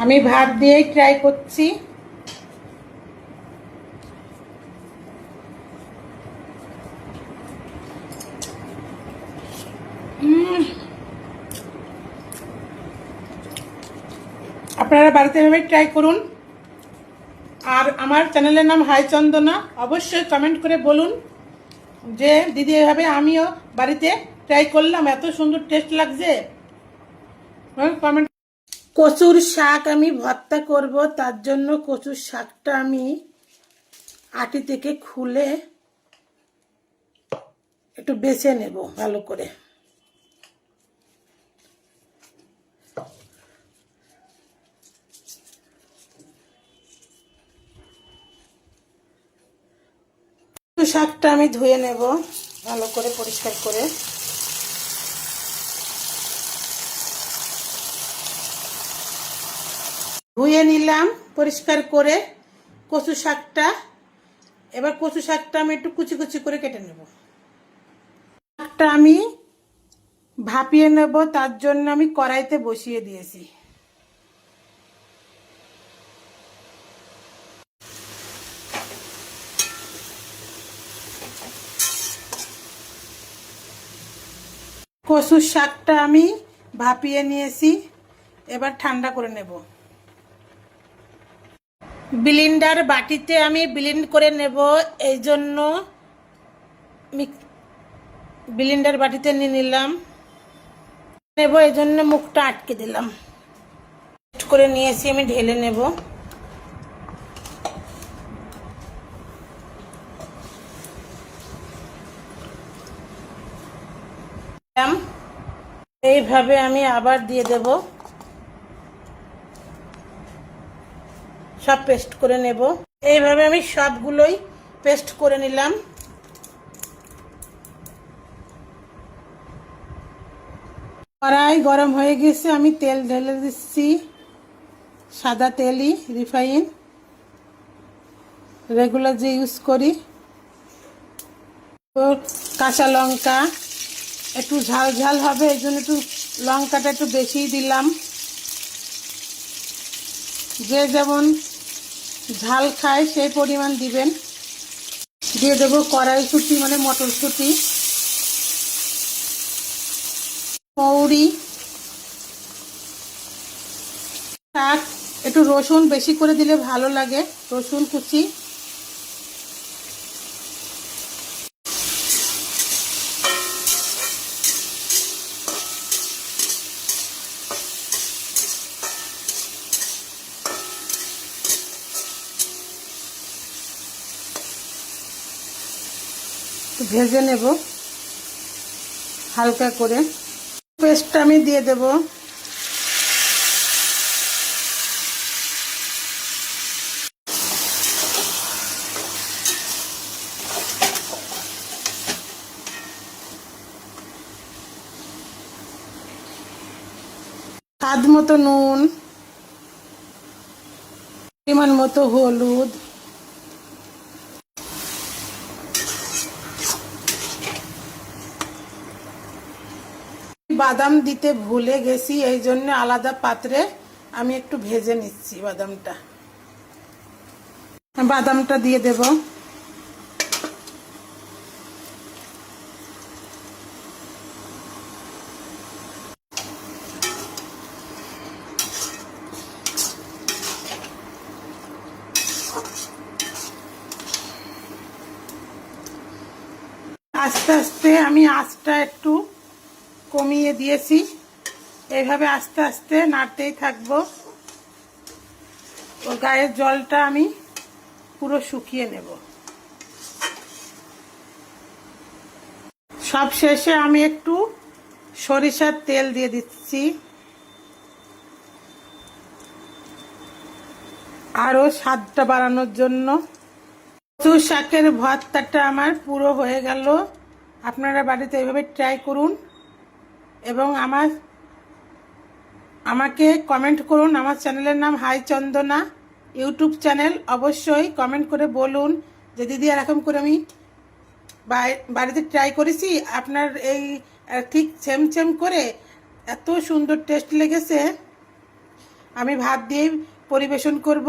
আমি ভাত দিয়েই ট্রাই করছি। আপনারা বাড়িতে এভাবে ট্রাই করুন। আর আমার চ্যানেলের নাম হাই চন্দনা। অবশ্যই কমেন্ট করে বলুন যে দিদি এভাবে আমিও বাড়িতে ট্রাই করলাম, এত সুন্দর টেস্ট লাগছে। কমেন্ট। কচুর শাক আমি ভর্তা করব, তার জন্য কচুর শাকটা আমি আটি থেকে খুলে একটু বেছে নেব ভালো করে। শাকটা আমি ধুয়ে নেব ভালো করে, পরিষ্কার করে। ধুয়ে নিলাম পরিষ্কার করে কচু শাকটা। এবার কচু শাকটা আমি একটু কুচি কুচি করে কেটে নেব। শাকটা আমি ভাপিয়ে নেব, তার জন্য আমি কড়াইতে বসিয়ে দিয়েছি। কচুর শাকটা আমি ভাপিয়ে নিয়েছি, এবার ঠান্ডা করে নেব। ব্লেন্ডার বাটিতে আমি ব্লেন্ড করে নেব, এই জন্য ব্লেন্ডার বাটিতে নিয়ে নিলাম এই জন্য মুখটা আটকে দিলাম। করে নিয়েছি, আমি ঢেলে নেব। এইভাবে আমি আবার দিয়ে দেব, সব পেস্ট করে নেব। এইভাবে আমি সবগুলোই পেস্ট করে নিলাম। কড়াই গরম হয়ে গেছে, আমি তেল ঢেলে দিচ্ছি। সাদা তেলই, রিফাইন, রেগুলার যে ইউজ করি। তো কাঁচা লঙ্কা, একটু ঝাল ঝাল হবে এই জন্য একটু লঙ্কাটা একটু বেশিই দিলাম। যে যেমন ঝাল খায় সেই পরিমাণ দিবেন। দিয়ে দেবো কড়াইশুঁটি মানে মটরশুঁটি, মৌরি, শাক। একটু রসুন বেশি করে দিলে ভালো লাগে, রসুন কুচি। ভেজে নেব হালকা করে। পেস্টটা আমি দিয়ে দেব। স্বাদ মতো নুন, পরিমাণ মতো হলুদ, বাদাম দিতে ভুলে গেছি, এই জন্য আলাদা পাত্রে আমি একটু ভেজে নিচ্ছি বাদামটা। বাদামটা দিয়ে দেব। আস্তে আস্তে আমি আঁচটা একটু কমিয়ে দিয়েছি। এইভাবে আস্তে আস্তে নাড়তেই থাকবো। ও গায়ের জলটা আমি পুরো শুকিয়ে নেব। সব শেষে আমি একটু সরিষার তেল দিয়ে দিচ্ছি, আরও স্বাদটা বাড়ানোর জন্য। কচু শাকের ভর্তাটা আমার পুরো হয়ে গেল। আপনারা বাড়িতে এইভাবে ট্রাই করুন এবং আমাকে কমেন্ট করুন। আমার চ্যানেলের নাম হাই চন্দনা ইউটিউব চ্যানেল। অবশ্যই কমেন্ট করে বলুন যে দিদি এরকম করে আমি বাড়িতে ট্রাই করেছি, আপনার এই ঠিক সেম সেম করে এত সুন্দর টেস্ট লেগেছে। আমি ভাত দিয়েই পরিবেশন করব।